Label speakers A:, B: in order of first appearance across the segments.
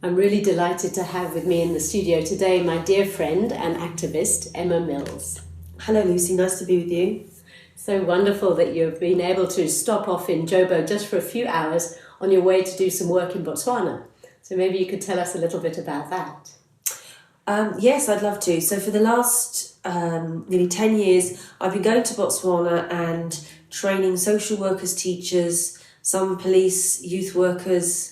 A: I'm really delighted to have with me in the studio today my dear friend and activist, Emma Mills.
B: Hello Lucy, nice to be with you.
A: So wonderful that you've been able to stop off in Joburg just for a few hours on your way to do some work in Botswana. So maybe you could tell us a little bit about that.
B: Yes, I'd love to. So for the last nearly 10 years, I've been going to Botswana and training social workers, teachers, some police, youth workers,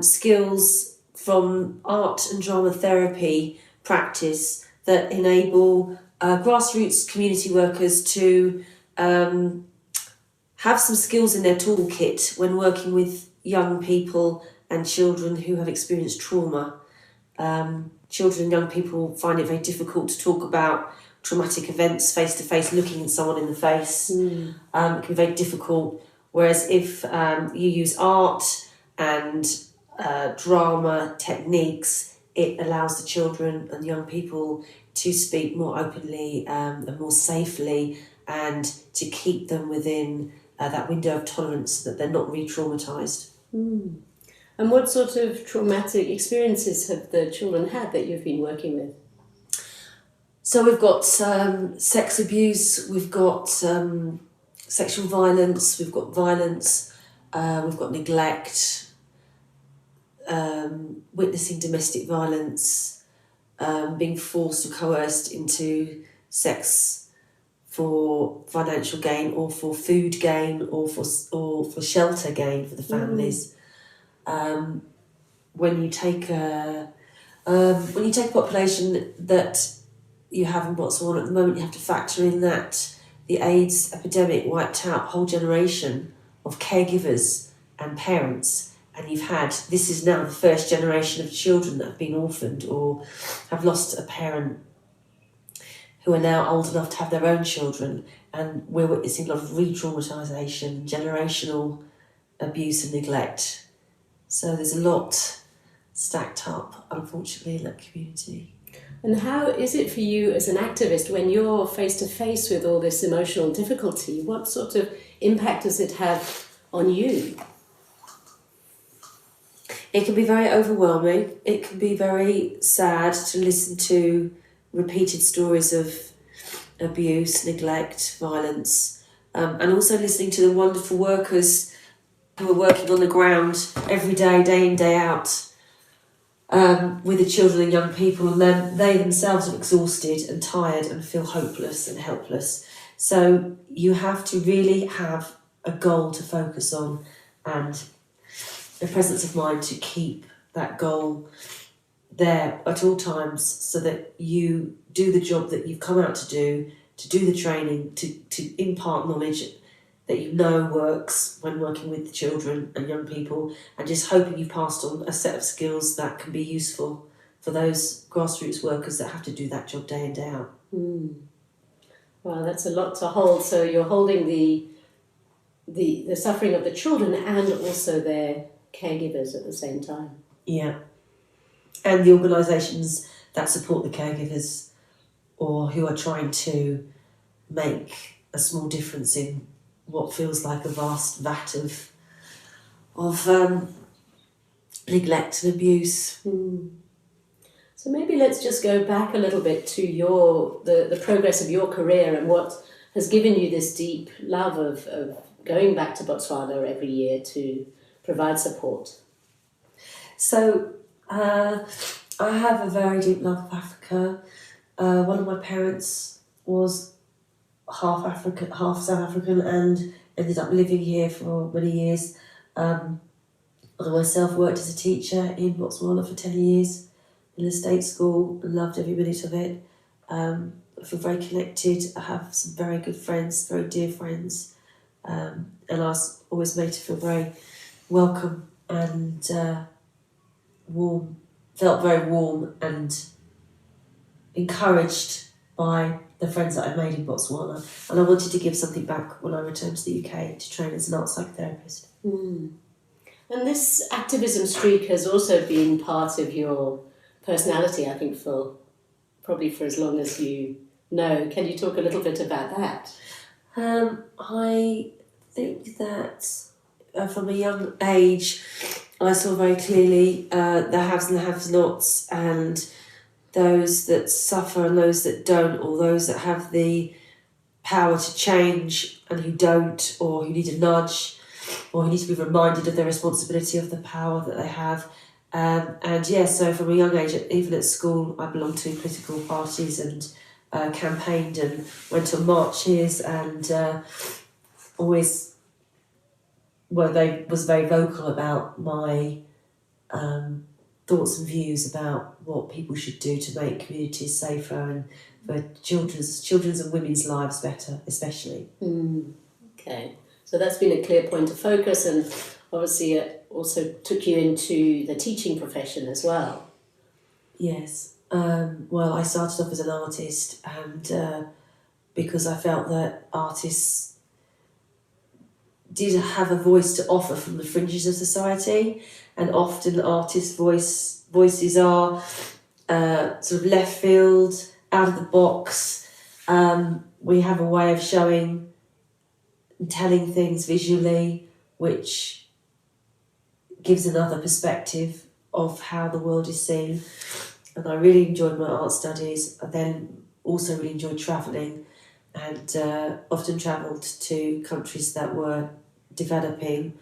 B: skills from art and drama therapy practice that enable grassroots community workers to have some skills in their toolkit when working with young people and children who have experienced trauma. Children and young people find it very difficult to talk about traumatic events face to face, looking at someone in the face. It can be very difficult. Whereas if you use art and drama techniques, it allows the children and young people to speak more openly and more safely, and to keep them within that window of tolerance so that they're not re-traumatised.
A: And what sort of traumatic experiences have the children had that you've been working with?
B: So we've got sex abuse, we've got sexual violence, we've got violence, we've got neglect, witnessing domestic violence, being forced or coerced into sex for financial gain or for food gain or for shelter gain for the families. When you take a population that you have in Botswana at the moment, you have to factor in that the AIDS epidemic wiped out a whole generation of caregivers and parents, and this is now the first generation of children that have been orphaned or have lost a parent who are now old enough to have their own children, and we're witnessing a lot of re-traumatisation, generational abuse and neglect. So there's a lot stacked up, unfortunately, in that community.
A: And how is it for you as an activist when you're face to face with all this emotional difficulty? What sort of impact does it have on you?
B: It can be very overwhelming. It can be very sad to listen to repeated stories of abuse, neglect, violence, and also listening to the wonderful workers who are working on the ground every day, day in, day out, with the children and young people, and then they themselves are exhausted and tired and feel hopeless and helpless. So you have to really have a goal to focus on and a presence of mind to keep that goal there at all times, so that you do the job that you've come out to do the training, to impart knowledge that you know works when working with children and young people, and just hoping you've passed on a set of skills that can be useful for those grassroots workers that have to do that job day in, day out.
A: Well, that's a lot to hold. So you're holding the suffering of the children and also their caregivers at the same time.
B: Yeah. And the organisations that support the caregivers or who are trying to make a small difference in what feels like a vast vat of neglect and abuse.
A: So maybe let's just go back a little bit to the progress of your career and what has given you this deep love of going back to Botswana every year to provide support.
B: So I have a very deep love of Africa. One of my parents was half African, half South African, and ended up living here for many years. I myself worked as a teacher in Botswana for 10 years in a state school and loved every minute of it. I feel very connected. I have some very good friends, very dear friends, and I was always made to feel very welcome and warm. Felt very warm and encouraged by the friends that I made in Botswana, and I wanted to give something back when I returned to the UK to train as an art psychotherapist.
A: And this activism streak has also been part of your personality, I think, probably for as long as you know. Can you talk a little bit about that?
B: I think that from a young age I saw very clearly the haves and the have-nots, and those that suffer and those that don't, or those that have the power to change and who don't, or who need a nudge, or who need to be reminded of their responsibility of the power that they have. And yes, so from a young age, even at school, I belonged to political parties and campaigned and went on marches, and always was very vocal about my thoughts and views about what people should do to make communities safer and for children's and women's lives better, especially.
A: Okay, so that's been a clear point of focus, and obviously it also took you into the teaching profession as well.
B: Yes. Well, I started off as an artist, and because I felt that artists did have a voice to offer from the fringes of society, and often artists' voices are sort of left field, out of the box. We have a way of showing and telling things visually, which gives another perspective of how the world is seen. And I really enjoyed my art studies. I then also really enjoyed travelling, and often travelled to countries that were developing,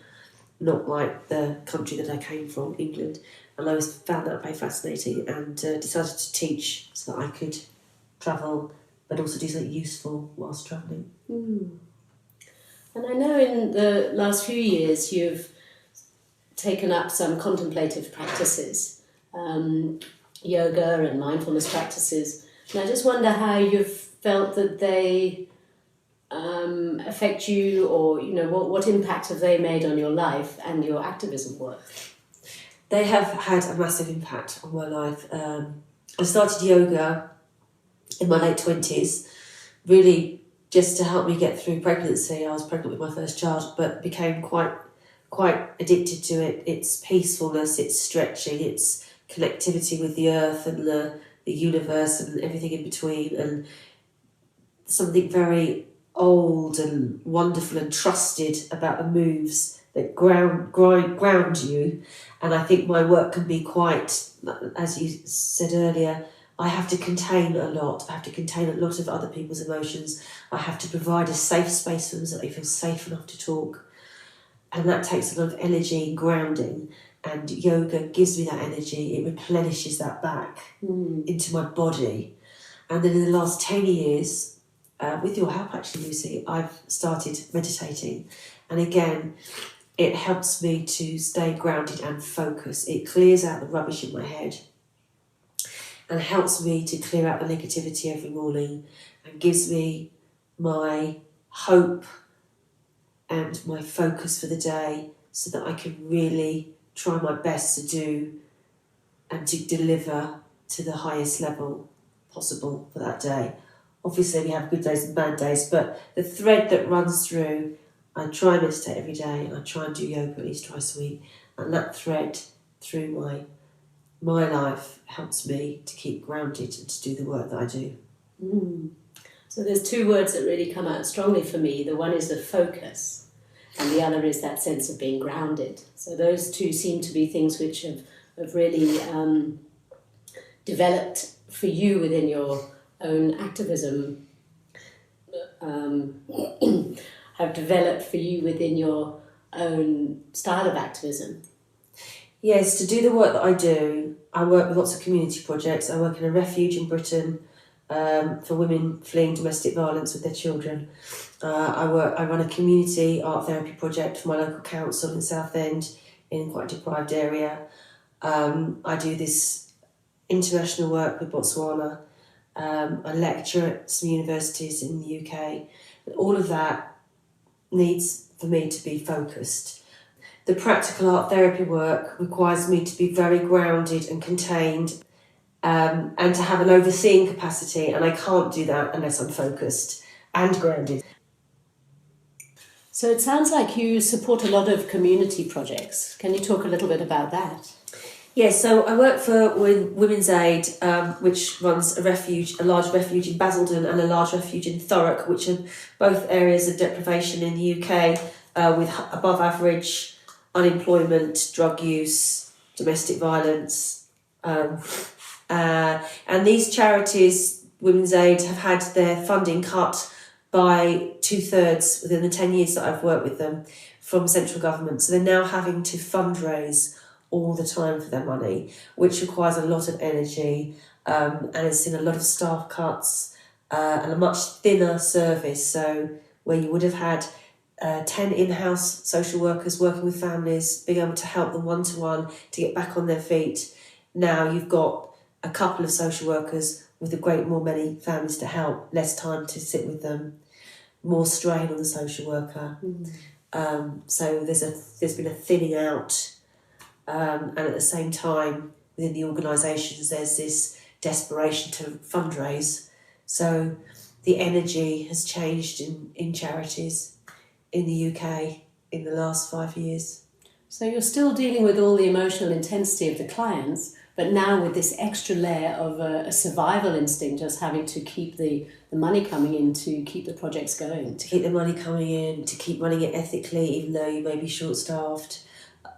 B: not like the country that I came from, England. And I always found that very fascinating, and decided to teach so that I could travel but also do something useful whilst travelling.
A: And I know in the last few years you've taken up some contemplative practices, yoga and mindfulness practices, and I just wonder how you've felt that they affect you, or what impact have they made on your life and your activism work?
B: They have had a massive impact on my life. I started yoga in my late 20s, really just to help me get through pregnancy. I was pregnant with my first child, but became quite addicted to it. It's peacefulness, it's stretching, it's connectivity with the earth and the universe and everything in between, and something very old and wonderful and trusted about the moves that ground you. And I think my work can be quite, as you said earlier, I have to contain a lot. I have to contain a lot of other people's emotions. I have to provide a safe space for them so they feel safe enough to talk. And that takes a lot of energy and grounding. And yoga gives me that energy. It replenishes that back into my body. And then in the last 10 years, with your help actually, Lucy, I've started meditating. And again, it helps me to stay grounded and focused. It clears out the rubbish in my head and helps me to clear out the negativity every morning, and gives me my hope and my focus for the day, so that I can really try my best to do and to deliver to the highest level possible for that day. Obviously we have good days and bad days, but the thread that runs through, I try and meditate every day, and I try and do yoga at least twice a week, and that thread through my life helps me to keep grounded and to do the work that I do.
A: So there's two words that really come out strongly for me. The one is the focus, and the other is that sense of being grounded. So those two seem to be things which have really developed for you within your own activism, have developed for you within your own style of activism.
B: Yes, to do the work that I do, I work with lots of community projects. I work in a refuge in Britain for women fleeing domestic violence with their children. I run a community art therapy project for my local council in Southend, in quite a deprived area. I do this international work with Botswana. I lecture at some universities in the UK. And all of that needs for me to be focused. The practical art therapy work requires me to be very grounded and contained, and to have an overseeing capacity, and I can't do that unless I'm focused and grounded.
A: So it sounds like you support a lot of community projects. Can you talk a little bit about that?
B: Yes, so I work for Women's Aid, which runs a large refuge in Basildon and a large refuge in Thurrock, which are both areas of deprivation in the UK, with above average unemployment, drug use, domestic violence. And these charities, Women's Aid, have had their funding cut by 2/3 within the 10 years that I've worked with them from central government. So they're now having to fundraise all the time for their money, which requires a lot of energy, and it's seen a lot of staff cuts and a much thinner service. So where you would have had 10 in-house social workers working with families, being able to help them one-to-one to get back on their feet, now you've got a couple of social workers with a great more many families to help, less time to sit with them, more strain on the social worker. So there's been a thinning out, and at the same time within the organisations there's this desperation to fundraise. So the energy has changed in charities in the UK in the last 5 years.
A: So you're still dealing with all the emotional intensity of the clients, but now with this extra layer of a survival instinct, just having to keep the money coming in to keep the projects going.
B: To keep the money coming in, to keep running it ethically, even though you may be short-staffed.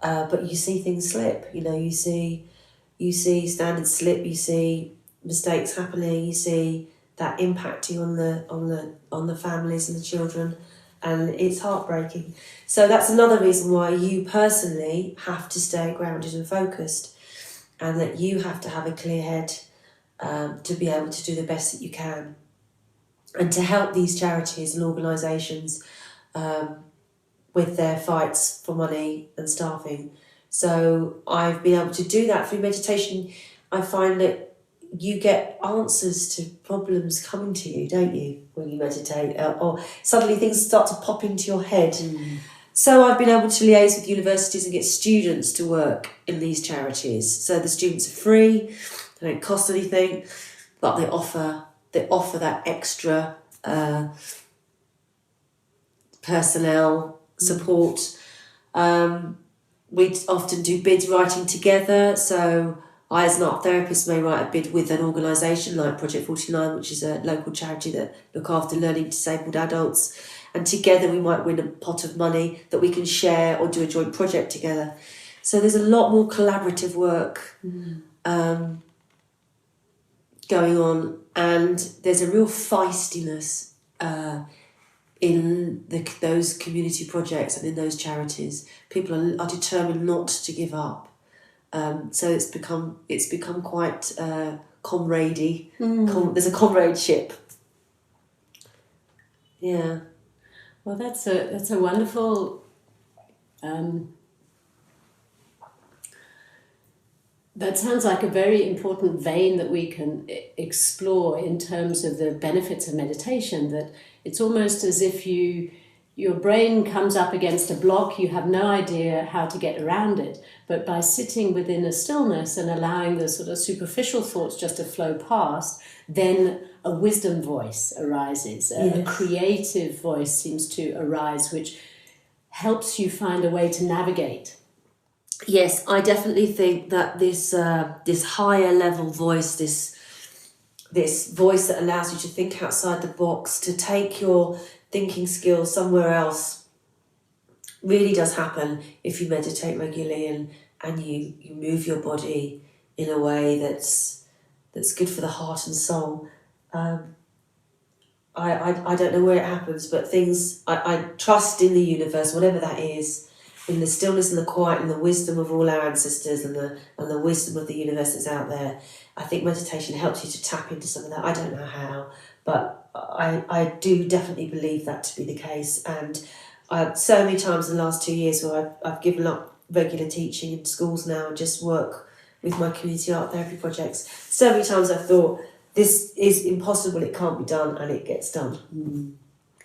B: But you see things slip, you see standards slip, you see mistakes happening, you see that impacting on the families and the children, and it's heartbreaking. So that's another reason why you personally have to stay grounded and focused, and that you have to have a clear head to be able to do the best that you can, and to help these charities and organisations with their fights for money and staffing. So I've been able to do that through meditation. I find that you get answers to problems coming to you, don't you, when you meditate, or suddenly things start to pop into your head. So I've been able to liaise with universities and get students to work in these charities. So the students are free, they don't cost anything, but they offer that extra personnel support. We often do bid writing together. So I, as an art therapist, may write a bid with an organisation like Project 49, which is a local charity that look after learning disabled adults. And together we might win a pot of money that we can share or do a joint project together. So there's a lot more collaborative work going on, and there's a real feistiness in those community projects and in those charities. People are determined not to give up. So it's become quite comradey. There's a comradeship. Yeah.
A: Well, that's a wonderful. That sounds like a very important vein that we can explore in terms of the benefits of meditation. That it's almost as if your brain comes up against a block, you have no idea how to get around it, but by sitting within a stillness and allowing the sort of superficial thoughts just to flow past, then a wisdom voice arises, a creative voice seems to arise, which helps you find a way to navigate.
B: Yes, I definitely think that this higher level voice, this voice that allows you to think outside the box, to take your thinking skills somewhere else, really does happen if you meditate regularly and you move your body in a way that's good for the heart and soul. I don't know where it happens, but I trust in the universe, whatever that is, in the stillness and the quiet and the wisdom of all our ancestors and the wisdom of the universe that's out there. I think meditation helps you to tap into some of that. I don't know how, but I do definitely believe that to be the case. And so many times in the last 2 years where I've given up regular teaching in schools now and just work with my community art therapy projects. So many times I've thought, this is impossible, it can't be done, and it gets done.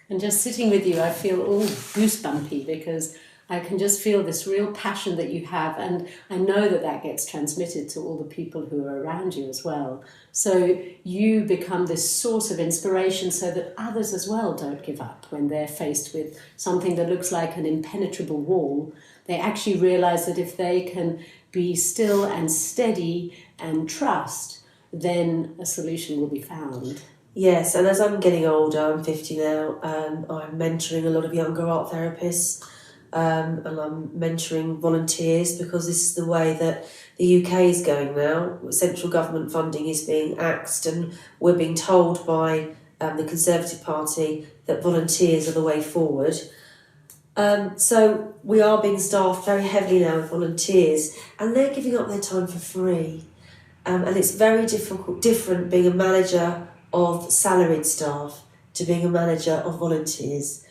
A: And just sitting with you, I feel all goosebumpy because I can just feel this real passion that you have, and I know that gets transmitted to all the people who are around you as well. So you become this source of inspiration so that others as well don't give up when they're faced with something that looks like an impenetrable wall. They actually realise that if they can be still and steady and trust, then a solution will be found.
B: Yes, and as I'm getting older, I'm 50 now, and I'm mentoring a lot of younger art therapists. and I'm mentoring volunteers because this is the way that the UK is going now. Central government funding is being axed, and we're being told by the Conservative Party that volunteers are the way forward. So we are being staffed very heavily now with volunteers, and they're giving up their time for free. And it's very different being a manager of salaried staff to being a manager of volunteers.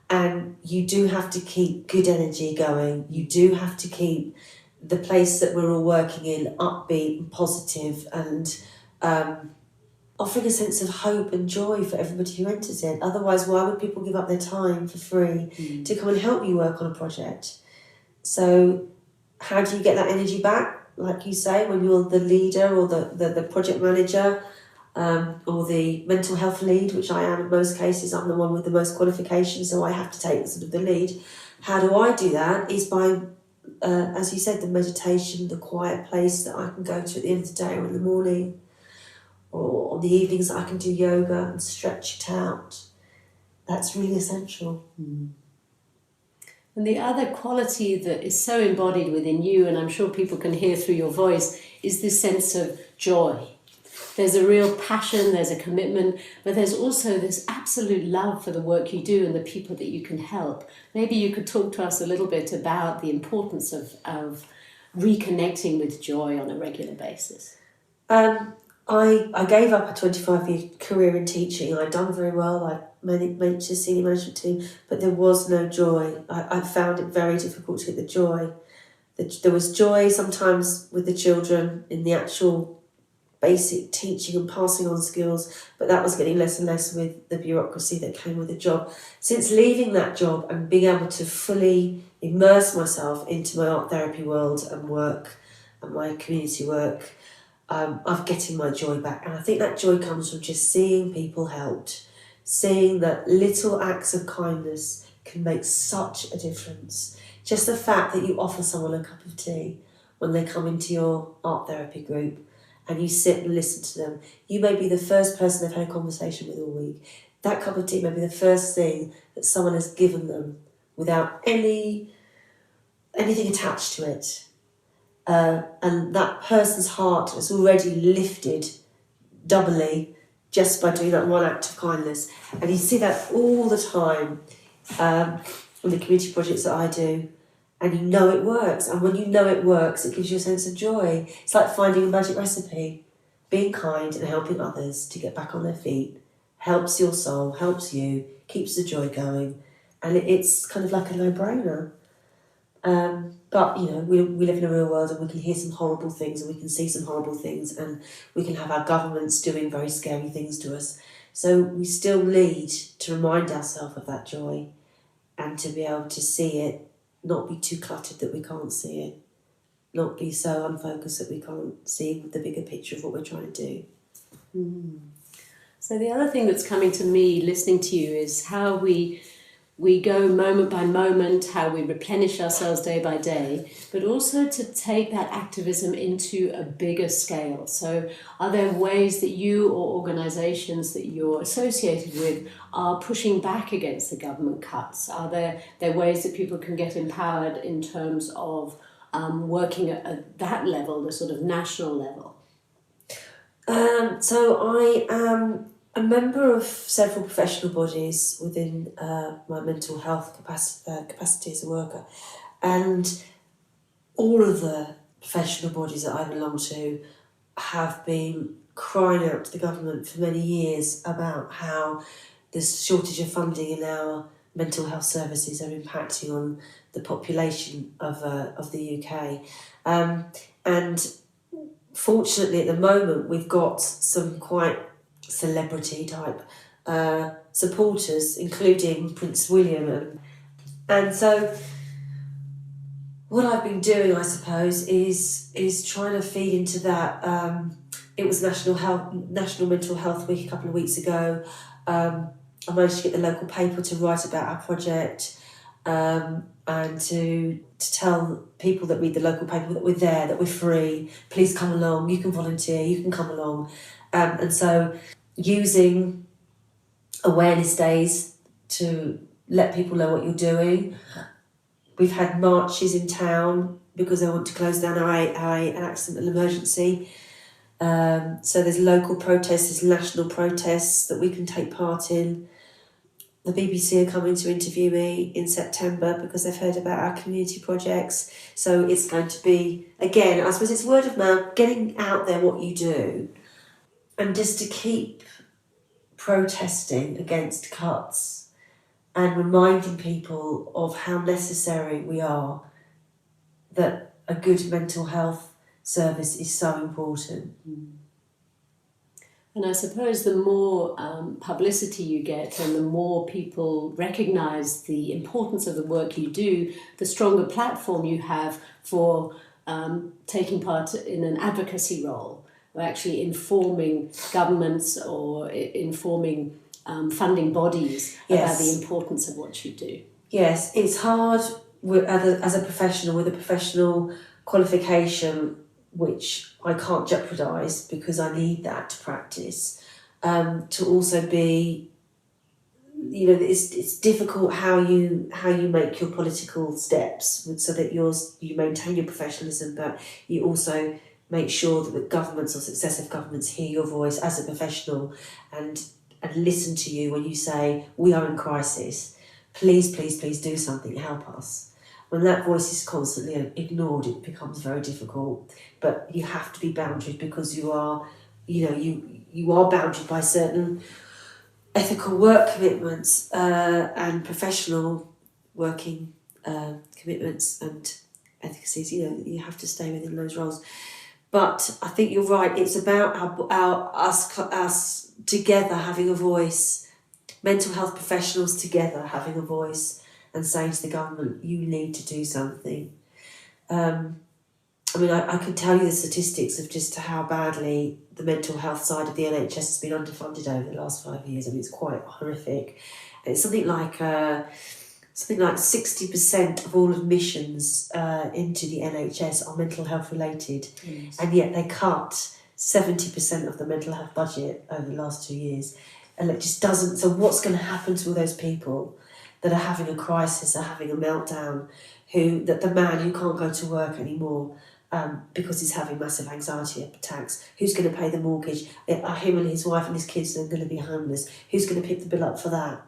B: And you do have to keep good energy going. You do have to keep the place that we're all working in upbeat and positive, and offering a sense of hope and joy for everybody who enters it. Otherwise, why would people give up their time for free to come and help you work on a project? So how do you get that energy back? Like you say, when you're the leader or the project manager, or the mental health lead, which I am in most cases. I'm the one with the most qualifications, so I have to take sort of the lead. How do I do that? Is by, as you said, the meditation, the quiet place that I can go to at the end of the day or in the morning, or on the evenings I can do yoga and stretch it out. That's really essential.
A: And the other quality that is so embodied within you, and I'm sure people can hear through your voice, is this sense of joy. There's a real passion, there's a commitment, but there's also this absolute love for the work you do and the people that you can help. Maybe you could talk to us a little bit about the importance of reconnecting with joy on a regular basis.
B: I gave up a 25-year career in teaching. I'd done very well. I managed a senior management team, but there was no joy. I found it very difficult to get the joy. There was joy sometimes with the children in the actual basic teaching and passing on skills, but that was getting less and less with the bureaucracy that came with the job. Since leaving that job and being able to fully immerse myself into my art therapy world and work and my community work, I'm getting my joy back. And I think that joy comes from just seeing people helped, seeing that little acts of kindness can make such a difference. Just the fact that you offer someone a cup of tea when they come into your art therapy group, and you sit and listen to them. You may be the first person they've had a conversation with all week. That cup of tea may be the first thing that someone has given them without anything attached to it. And that person's heart is already lifted doubly just by doing that one act of kindness. And you see that all the time in the community projects that I do. And you know it works. And when you know it works, it gives you a sense of joy. It's like finding a magic recipe. Being kind and helping others to get back on their feet helps your soul, helps you, keeps the joy going. And it's kind of like a no-brainer. But, you know, we live in a real world, and we can hear some horrible things, and we can see some horrible things, and we can have our governments doing very scary things to us. So we still need to remind ourselves of that joy and to be able to see it. Not be too cluttered that we can't see it. Not be so unfocused that we can't see the bigger picture of what we're trying to do.
A: So the other thing that's coming to me listening to you is how we go moment by moment, how we replenish ourselves day by day, but also to take that activism into a bigger scale. So are there ways that you or organisations that you're associated with are pushing back against the government cuts? Are there ways that people can get empowered in terms of working at that level, the sort of national level?
B: So I am a member of several professional bodies within my mental health capacity as a worker, and all of the professional bodies that I belong to have been crying out to the government for many years about how this shortage of funding in our mental health services are impacting on the population of the UK. And fortunately at the moment we've got some quite celebrity type supporters, including Prince William, and so what I've been doing, I suppose, is trying to feed into that. It was National Mental Health Week a couple of weeks ago. I managed to get the local paper to write about our project, and to tell people that read the local paper that we're there, that we're free. Please come along. You can volunteer. You can come along, and so using awareness days to let people know what you're doing, We've had marches in town because they want to close down an accidental emergency. So there's local protests, there's national protests that we can take part in. The BBC are coming to interview me in September because they've heard about our community projects. So it's going to be, again, I suppose it's word of mouth, getting out there what you do, and just to keep protesting against cuts and reminding people of how necessary we are, that a good mental health service is so important.
A: And I suppose the more publicity you get and the more people recognise the importance of the work you do, the stronger platform you have for taking part in an advocacy role, or actually informing governments or informing funding bodies about the importance of what you do.
B: Yes, it's hard as a professional with a professional qualification, which I can't jeopardise because I need that to practice. To also be, it's difficult how you make your political steps so that you maintain your professionalism, but you also make sure that the governments or successive governments hear your voice as a professional and listen to you when you say, we are in crisis, please, please, please do something, help us. When that voice is constantly ignored, it becomes very difficult. But you have to be boundaried because you are bounded by certain ethical work commitments and professional working commitments and ethicacies. You have to stay within those roles. But I think you're right. It's about us together having a voice, mental health professionals together having a voice, and saying to the government, you need to do something. I can tell you the statistics of just how badly the mental health side of the NHS has been underfunded over the last 5 years. It's quite horrific. It's something like 60% of all admissions into the NHS are mental health related, and yet they cut 70% of the mental health budget over the last 2 years. And it just doesn't. So what's going to happen to all those people that are having a crisis, are having a meltdown, that the man who can't go to work anymore because he's having massive anxiety attacks, who's going to pay the mortgage? Are him and his wife and his kids are going to be homeless? Who's going to pick the bill up for that?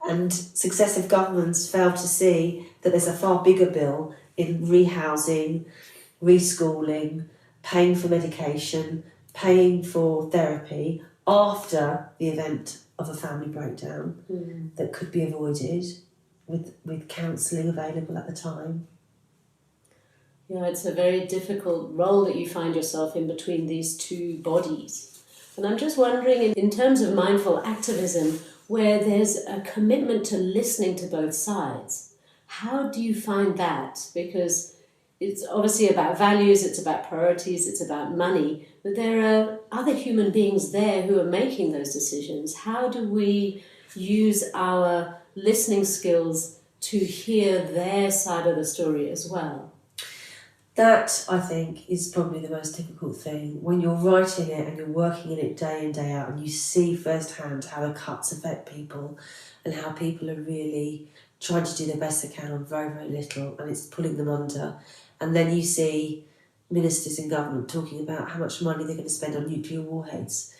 B: And successive governments fail to see that there's a far bigger bill in rehousing, reschooling, paying for medication, paying for therapy after the event of a family breakdown that could be avoided with counselling available at the time.
A: Yeah, it's a very difficult role that you find yourself in between these two bodies. And I'm just wondering, in terms of mindful activism, where there's a commitment to listening to both sides, how do you find that? Because it's obviously about values, it's about priorities, it's about money, but there are other human beings there who are making those decisions. How do we use our listening skills to hear their side of the story as well?
B: That, I think, is probably the most difficult thing. When you're writing it and you're working in it day in, day out, and you see firsthand how the cuts affect people and how people are really trying to do their best they can on very, very little, and it's pulling them under. And then you see ministers in government talking about how much money they're going to spend on nuclear warheads.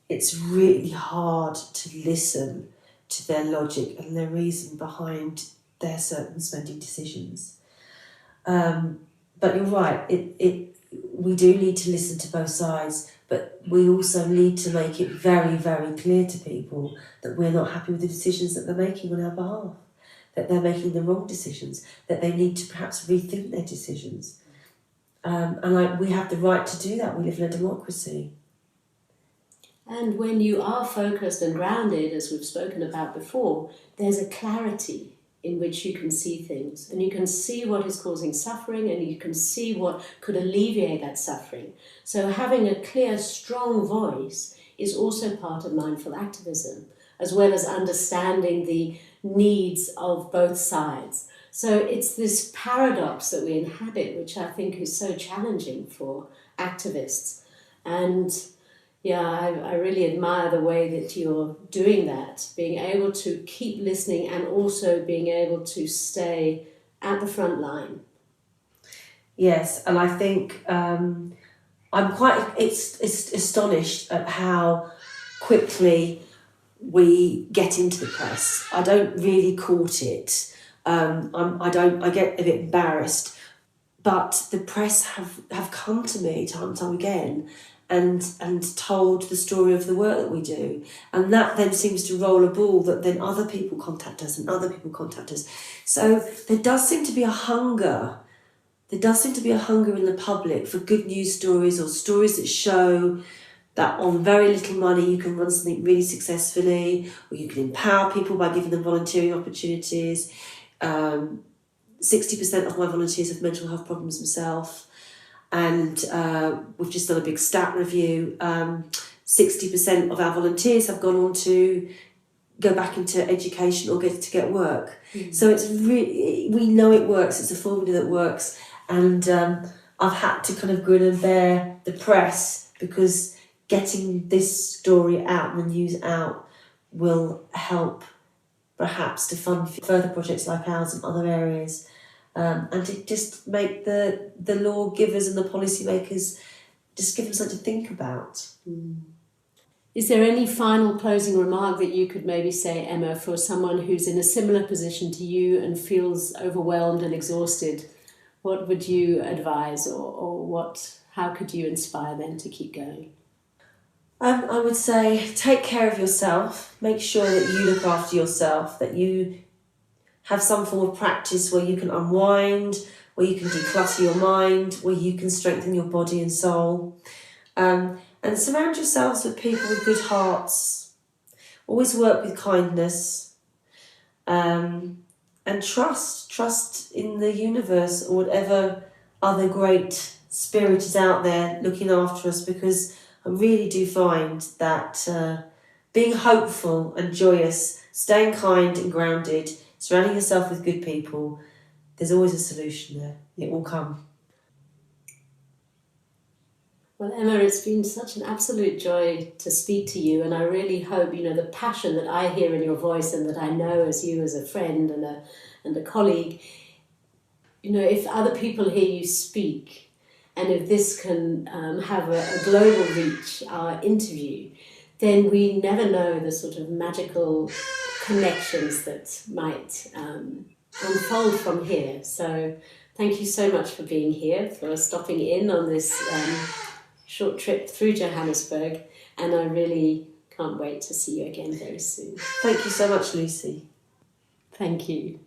B: It's really hard to listen to their logic and their reason behind their certain spending decisions. But you're right, we do need to listen to both sides, but we also need to make it very, very clear to people that we're not happy with the decisions that they're making on our behalf, that they're making the wrong decisions, that they need to perhaps rethink their decisions. We have the right to do that. We live in a democracy.
A: And when you are focused and grounded, as we've spoken about before, there's a clarity in which you can see things, and you can see what is causing suffering, and you can see what could alleviate that suffering. So having a clear, strong voice is also part of mindful activism, as well as understanding the needs of both sides. So it's this paradox that we inhabit, which I think is so challenging for activists. And Yeah, I really admire the way that you're doing that, being able to keep listening and also being able to stay at the front line.
B: Yes, and I think I'm quite it's astonished at how quickly we get into the press. I don't really court it. I get a bit embarrassed, but the press have come to me time and time again and told the story of the work that we do, and that then seems to roll a ball that then other people contact us and other people contact us. So there does seem to be a hunger. There does seem to be a hunger in the public for good news stories, or stories that show that on very little money you can run something really successfully, or you can empower people by giving them volunteering opportunities. 60% of my volunteers have mental health problems themselves, and we've just done a big stat review. 60% of our volunteers have gone on to go back into education or get work. Mm. So it's really, we know it works. It's a formula that works, and I've had to kind of grin and bear the press, because getting this story out and the news out will help perhaps to fund further projects like ours in other areas, and to just make the lawgivers and the policymakers just give them something to think about.
A: Mm. Is there any final closing remark that you could maybe say, Emma, for someone who's in a similar position to you and feels overwhelmed and exhausted? What would you advise, or how could you inspire them to keep going?
B: I would say take care of yourself. Make sure that you look after yourself, that you have some form of practice where you can unwind, where you can declutter your mind, where you can strengthen your body and soul. And surround yourselves with people with good hearts. Always work with kindness. And trust in the universe, or whatever other great spirit is out there looking after us, because I really do find that being hopeful and joyous, staying kind and grounded, surrounding yourself with good people, there's always a solution there. It will come.
A: Well, Emma, it's been such an absolute joy to speak to you, and I really hope, the passion that I hear in your voice and that I know as you as a friend and a colleague, if other people hear you speak, and if this can have a global reach, our interview, then we never know the sort of magical connections that might unfold from here. So thank you so much for being here, for stopping in on this short trip through Johannesburg, and I really can't wait to see you again very soon.
B: Thank you so much, Lucy.
A: Thank you.